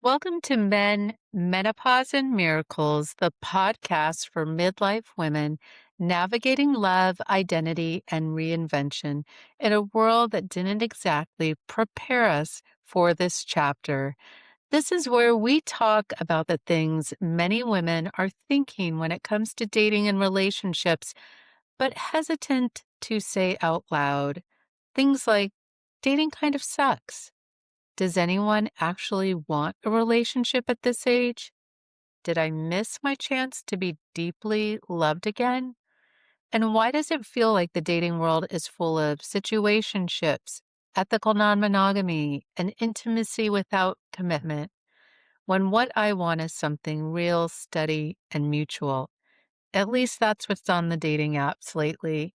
Welcome to Menopause Miracles, the podcast for midlife women navigating love, identity, and reinvention in a world that didn't exactly prepare us for this chapter. This is where we talk about the things many women are thinking when it comes to dating and relationships, but hesitant to say out loud. Things like dating kind of sucks. Does anyone actually want a relationship at this age? Did I miss my chance to be deeply loved again? And why does it feel like the dating world is full of situationships, ethical non monogamy, and intimacy without commitment, when what I want is something real, steady, and mutual? At least that's what's on the dating apps lately.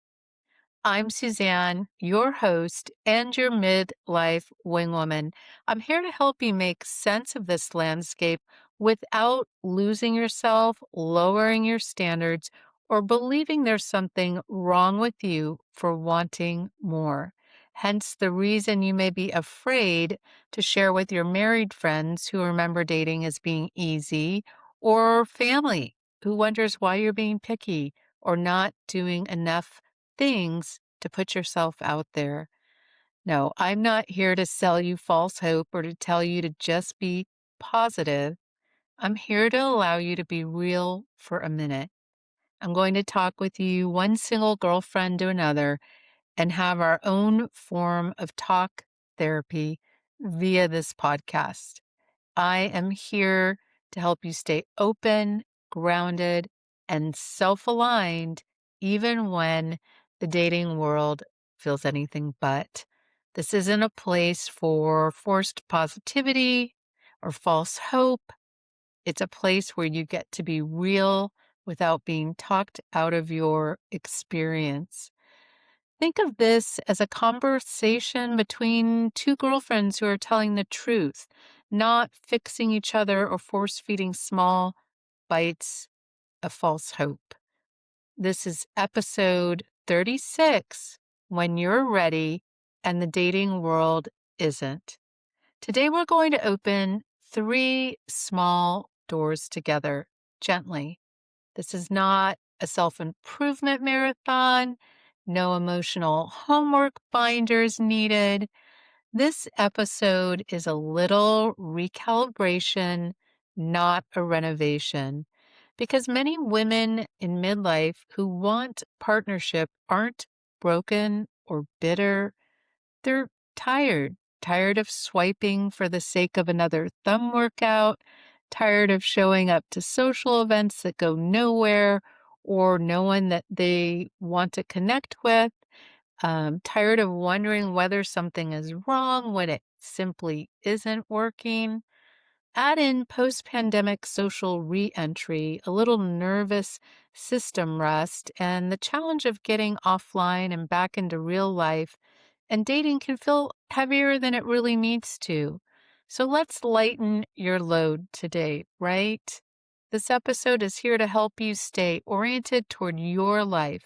I'm Suzanne, your host and your midlife wingwoman. I'm here to help you make sense of this landscape without losing yourself, lowering your standards, or believing there's something wrong with you for wanting more. Hence, the reason you may be afraid to share with your married friends who remember dating as being easy, or family who wonders why you're being picky or not doing enough things to put yourself out there. No, I'm not here to sell you false hope or to tell you to just be positive. I'm here to allow you to be real for a minute. I'm going to talk with you, one single girlfriend to another, and have our own form of talk therapy via this podcast. I am here to help you stay open, grounded, and self aligned, even when the dating world feels anything but. This isn't a place for forced positivity or false hope. It's a place where you get to be real without being talked out of your experience. Think of this as a conversation between two girlfriends who are telling the truth, not fixing each other or force feeding small bites of false hope. This is episode 36, When You're Ready and the Dating World Isn't. Today we're going to open three small doors together, gently. This is not a self-improvement marathon. No emotional homework binders needed. This episode is a little recalibration, not a renovation, because many women in midlife who want partnership aren't broken or bitter. They're tired of swiping for the sake of another thumb workout, tired of showing up to social events that go nowhere or no one that they want to connect with, tired of wondering whether something is wrong when it simply isn't working. Add in post-pandemic social re-entry, a little nervous system rest, and the challenge of getting offline and back into real life, and dating can feel heavier than it really needs to. So let's lighten your load today, right? This episode is here to help you stay oriented toward your life,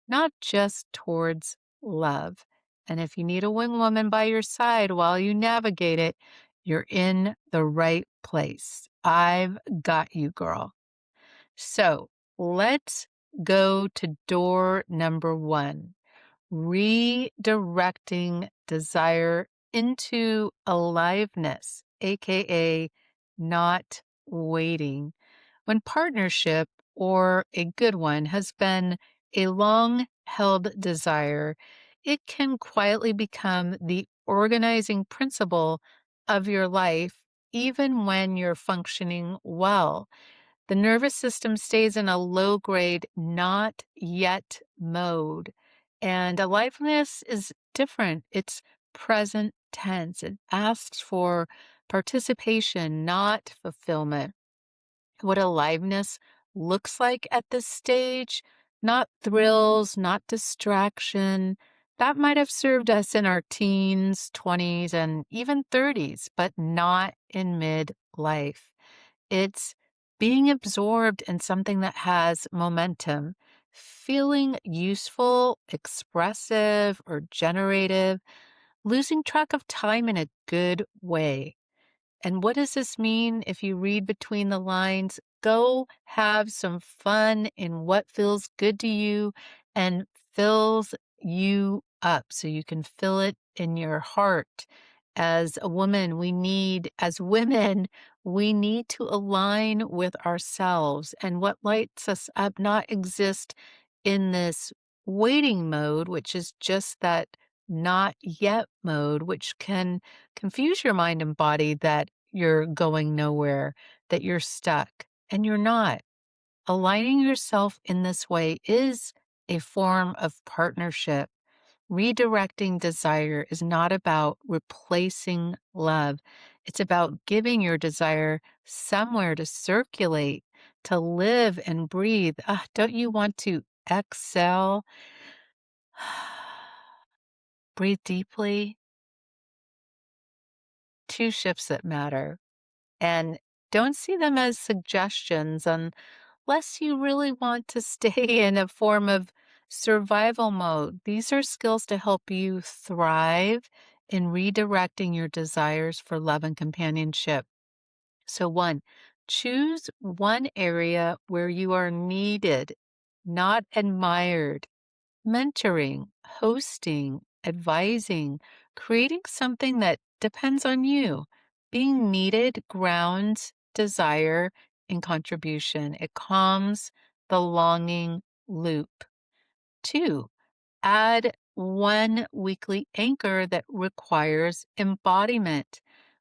not just towards love. And if you need a wing woman by your side while you navigate it, you're in the right place. I've got you, girl. So let's go to door number one, redirecting desire into aliveness, AKA not waiting. When partnership, or a good one, has been a long held desire, it can quietly become the organizing principle of your life, even when you're functioning well. The nervous system stays in a low grade, not yet mode. And aliveness is different. It's present tense. It asks for participation, not fulfillment. What aliveness looks like at this stage, not thrills, not distraction. That might have served us in our teens, 20s, and even 30s, but not in midlife. It's being absorbed in something that has momentum, feeling useful, expressive, or generative, losing track of time in a good way. And what does this mean if you read between the lines? Go have some fun in what feels good to you and fills you up so you can feel it in your heart. As a woman, as women, we need to align with ourselves and what lights us up, not exist in this waiting mode, which is just that not yet mode, which can confuse your mind and body that you're going nowhere, that you're stuck, and you're not. Aligning yourself in this way is a form of partnership. Redirecting desire is not about replacing love. It's about giving your desire somewhere to circulate, to live and breathe. Don't you want to exhale? Breathe deeply. Two shifts that matter. And don't see them as suggestions unless you really want to stay in a form of survival mode. These are skills to help you thrive in redirecting your desires for love and companionship. So, one, choose one area where you are needed, not admired. Mentoring, hosting, advising, creating something that depends on you. Being needed grounds desire and contribution. It calms the longing loop. Two, add one weekly anchor that requires embodiment,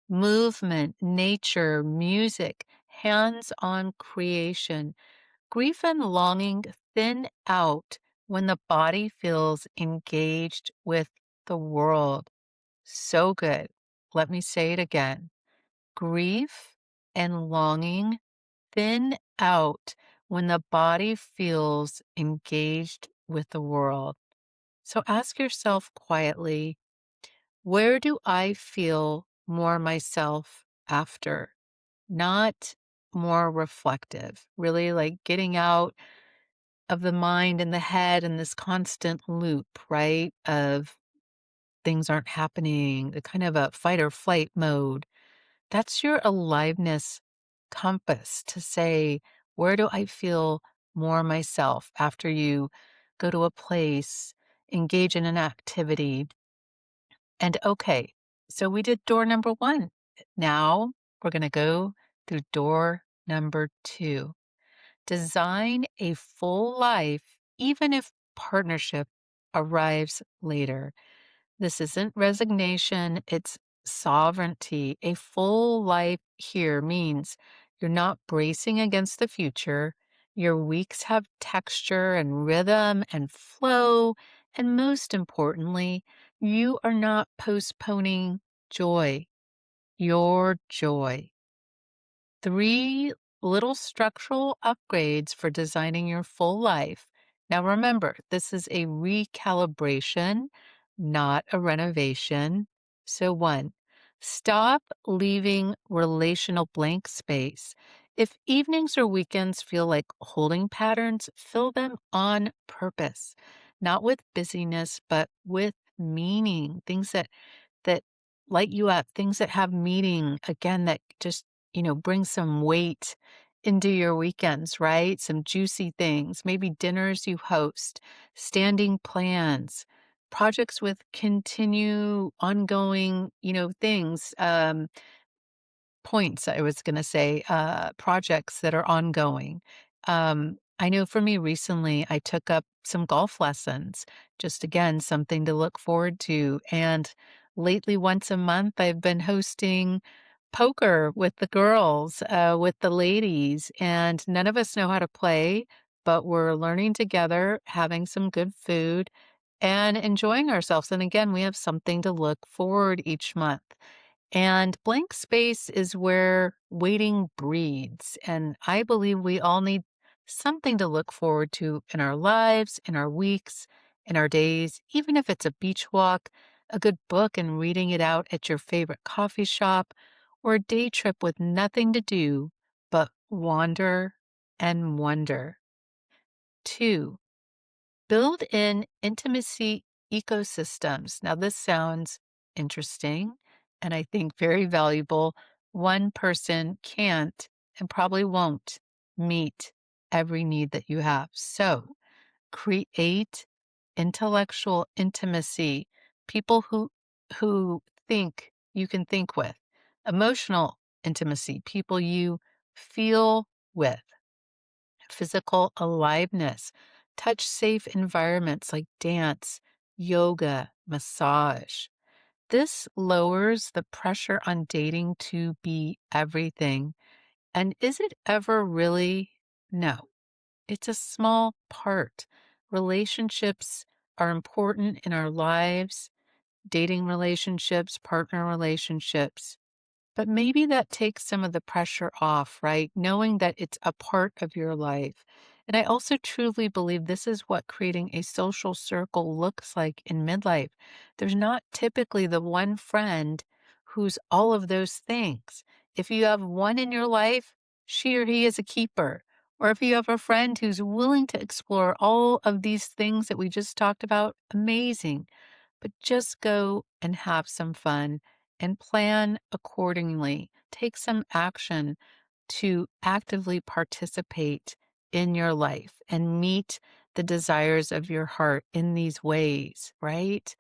movement, nature, music, hands on creation. Grief and longing thin out when the body feels engaged with the world. So good. Let me say it again. Grief and longing thin out when the body feels engaged with the world. So ask yourself quietly, where do I feel more myself after? Not more reflective, really like getting out of the mind and the head and this constant loop, right? Of things aren't happening, the kind of a fight or flight mode. That's your aliveness compass to say, where do I feel more myself after you go to a place, engage in an activity? And okay, so we did door number one. Now we're going to go through door number two. Design a full life, even if partnership arrives later. This isn't resignation, it's sovereignty. A full life here means you're not bracing against the future. Your weeks have texture and rhythm and flow. And most importantly, you are not postponing joy, your joy. Three little structural upgrades for designing your full life. Now, remember, this is a recalibration, not a renovation. So, one, stop leaving relational blank space. If evenings or weekends feel like holding patterns, fill them on purpose, not with busyness, but with meaning, things that light you up, things that have meaning, again, that just, bring some weight into your weekends, right? Some juicy things, maybe dinners you host, standing plans, projects with continue ongoing, things. Points, I was gonna say, projects that are ongoing. I know for me recently, I took up some golf lessons, just again, something to look forward to. And lately, once a month, I've been hosting poker with the girls, with the ladies, and none of us know how to play, but we're learning together, having some good food, and enjoying ourselves. And again, we have something to look forward each month. And blank space is where waiting breeds. And I believe we all need something to look forward to in our lives, in our weeks, in our days, even if it's a beach walk, a good book and reading it out at your favorite coffee shop, or a day trip with nothing to do but wander and wonder. Two, build in intimacy ecosystems. Now, this sounds interesting and I think very valuable. one person can't and probably won't meet every need that you have. So create intellectual intimacy, people who think you can think with, emotional intimacy, people you feel with, physical aliveness, touch safe environments like dance, yoga, massage. This lowers the pressure on dating to be everything. And is it ever really? No, it's a small part. Relationships are important in our lives, dating relationships, partner relationships. But maybe that takes some of the pressure off, right? Knowing that it's a part of your life. And I also truly believe this is what creating a social circle looks like in midlife. There's not typically the one friend who's all of those things. If you have one in your life, she or he is a keeper. Or if you have a friend who's willing to explore all of these things that we just talked about, amazing. But just go and have some fun and plan accordingly. Take some action to actively participate in your life and meet the desires of your heart in these ways, right?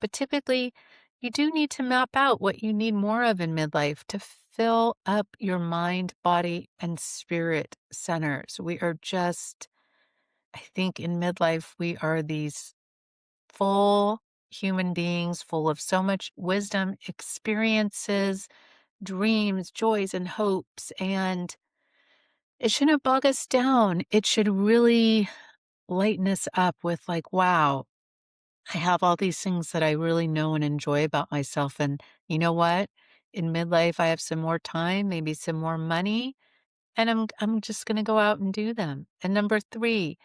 But typically, you do need to map out what you need more of in midlife to fill up your mind, body, and spirit centers. We are just, I think in midlife, we are these full human beings full of so much wisdom, experiences, dreams, joys, and hopes. And it shouldn't bog us down. It should really lighten us up with, like, wow, I have all these things that I really know and enjoy about myself. And you know what? In midlife, I have some more time, maybe some more money, and I'm just gonna go out and do them. And number 3,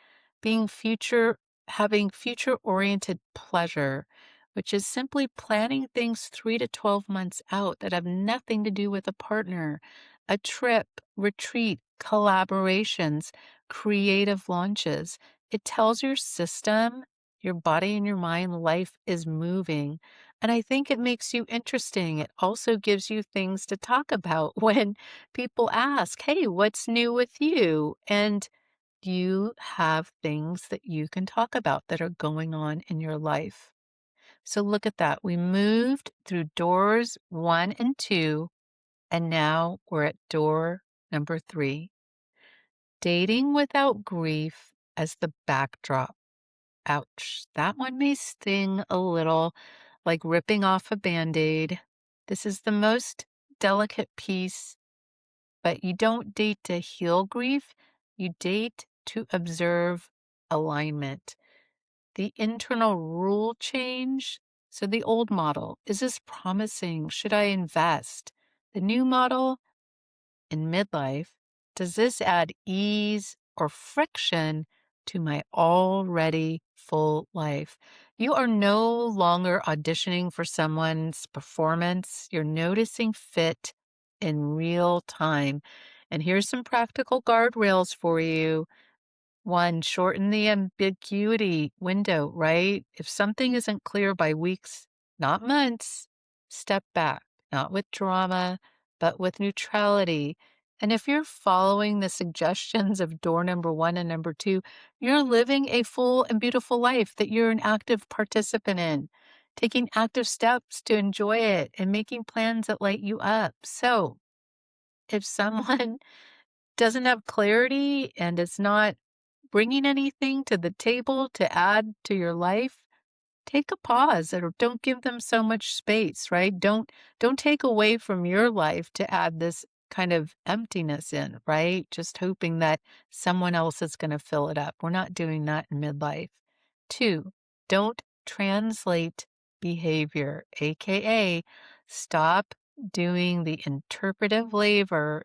being future having future-oriented pleasure, which is simply planning things 3 to 12 months out that have nothing to do with a partner, a trip, retreat, collaborations, creative launches. It tells your system, your body and your mind, life is moving. And I think it makes you interesting. It also gives you things to talk about when people ask, "Hey, what's new with you?" And you have things that you can talk about that are going on in your life. So look at that. We moved through doors 1 and 2, and now we're at door number 3. Dating without grief as the backdrop. Ouch. That one may sting a little, like ripping off a Band-Aid. This is the most delicate piece. But you don't date to heal grief, you date to observe alignment. The internal rule change. So the old model, is this promising? Should I invest? The new model in midlife, does this add ease or friction to my already full life? You are no longer auditioning for someone's performance. You're noticing fit in real time. And here's some practical guardrails for you. 1, shorten the ambiguity window, right? If something isn't clear by weeks, not months, step back, not with drama, but with neutrality. And if you're following the suggestions of door number 1 and number 2, you're living a full and beautiful life that you're an active participant in, taking active steps to enjoy it and making plans that light you up. So if someone doesn't have clarity and is not bringing anything to the table to add to your life, take a pause or don't give them so much space, right? Don't take away from your life to add this kind of emptiness in, right? Just hoping that someone else is going to fill it up. We're not doing that in midlife. 2, don't translate behavior, aka stop doing the interpretive labor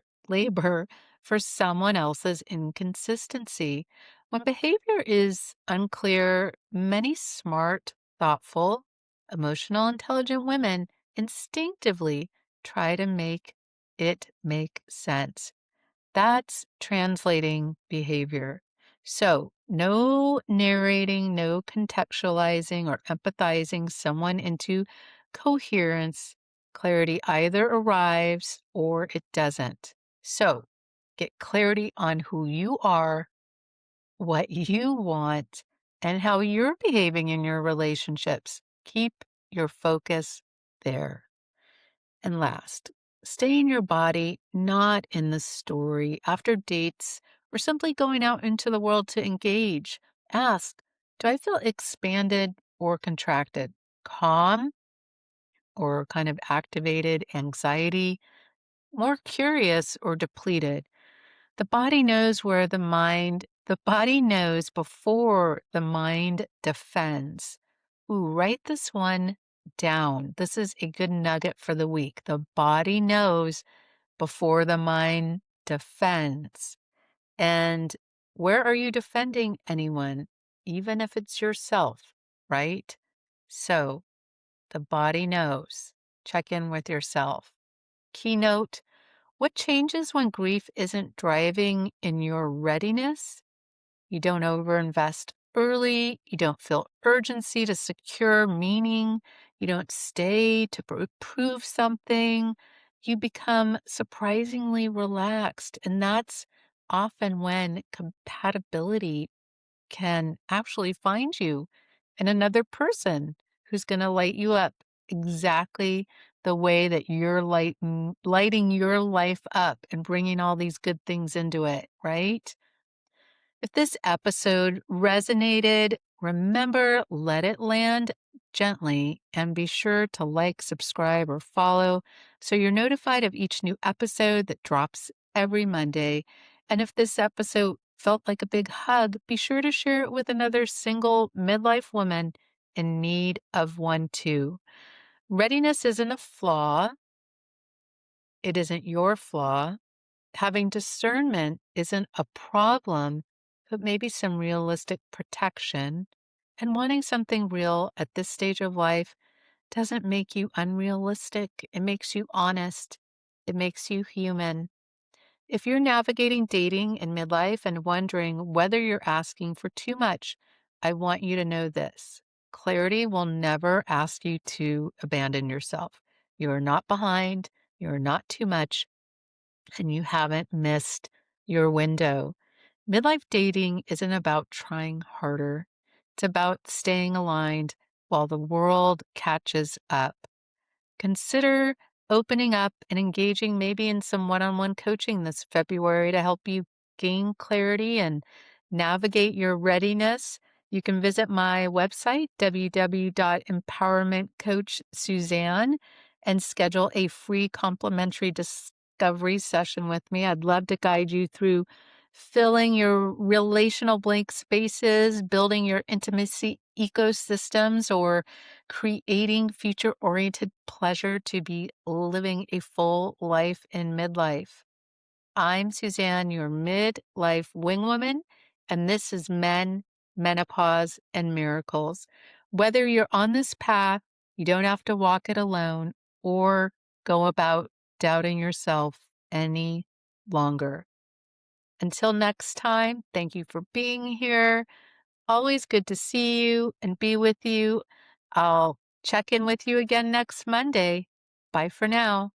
for someone else's inconsistency. When behavior is unclear, many smart, thoughtful, emotional, intelligent women instinctively try to make it make sense. That's translating behavior. So, no narrating, no contextualizing or empathizing someone into coherence. Clarity either arrives or it doesn't. So get clarity on who you are, what you want, and how you're behaving in your relationships. Keep your focus there. And last, stay in your body, not in the story. After dates, or simply going out into the world to engage, ask, do I feel expanded or contracted? Calm or kind of activated anxiety? More curious or depleted? The body knows before the mind defends. Ooh, write this one down. This is a good nugget for the week. The body knows before the mind defends. And where are you defending anyone? Even if it's yourself, right? So the body knows. Check in with yourself. Keynote: what changes when grief isn't driving in your readiness? You don't overinvest early. You don't feel urgency to secure meaning. You don't stay to prove something. You become surprisingly relaxed. And that's often when compatibility can actually find you in another person who's going to light you up exactly the way that you're lighting your life up and bringing all these good things into it, right? If this episode resonated, remember, let it land gently and be sure to like, subscribe, or follow so you're notified of each new episode that drops every Monday. And if this episode felt like a big hug, be sure to share it with another single midlife woman in need of one too. Readiness isn't a flaw, it isn't your flaw. Having discernment isn't a problem, but maybe some realistic protection. And wanting something real at this stage of life doesn't make you unrealistic. It makes you honest. It makes you human. If you're navigating dating in midlife and wondering whether you're asking for too much, I want you to know this. Clarity will never ask you to abandon yourself. You are not behind. You are not too much, and you haven't missed your window. Midlife dating isn't about trying harder. It's about staying aligned while the world catches up. Consider opening up and engaging maybe in some one-on-one coaching this February to help you gain clarity and navigate your readiness. You can visit my website, www.empowermentcoachsuzanne, and schedule a free complimentary discovery session with me. I'd love to guide you through filling your relational blank spaces, building your intimacy ecosystems, or creating future-oriented pleasure to be living a full life in midlife. I'm Suzanne, your midlife wingwoman, and this is Men, Menopause, and Miracles. Whether you're on this path, you don't have to walk it alone or go about doubting yourself any longer. Until next time, thank you for being here. Always good to see you and be with you. I'll check in with you again next Monday. Bye for now.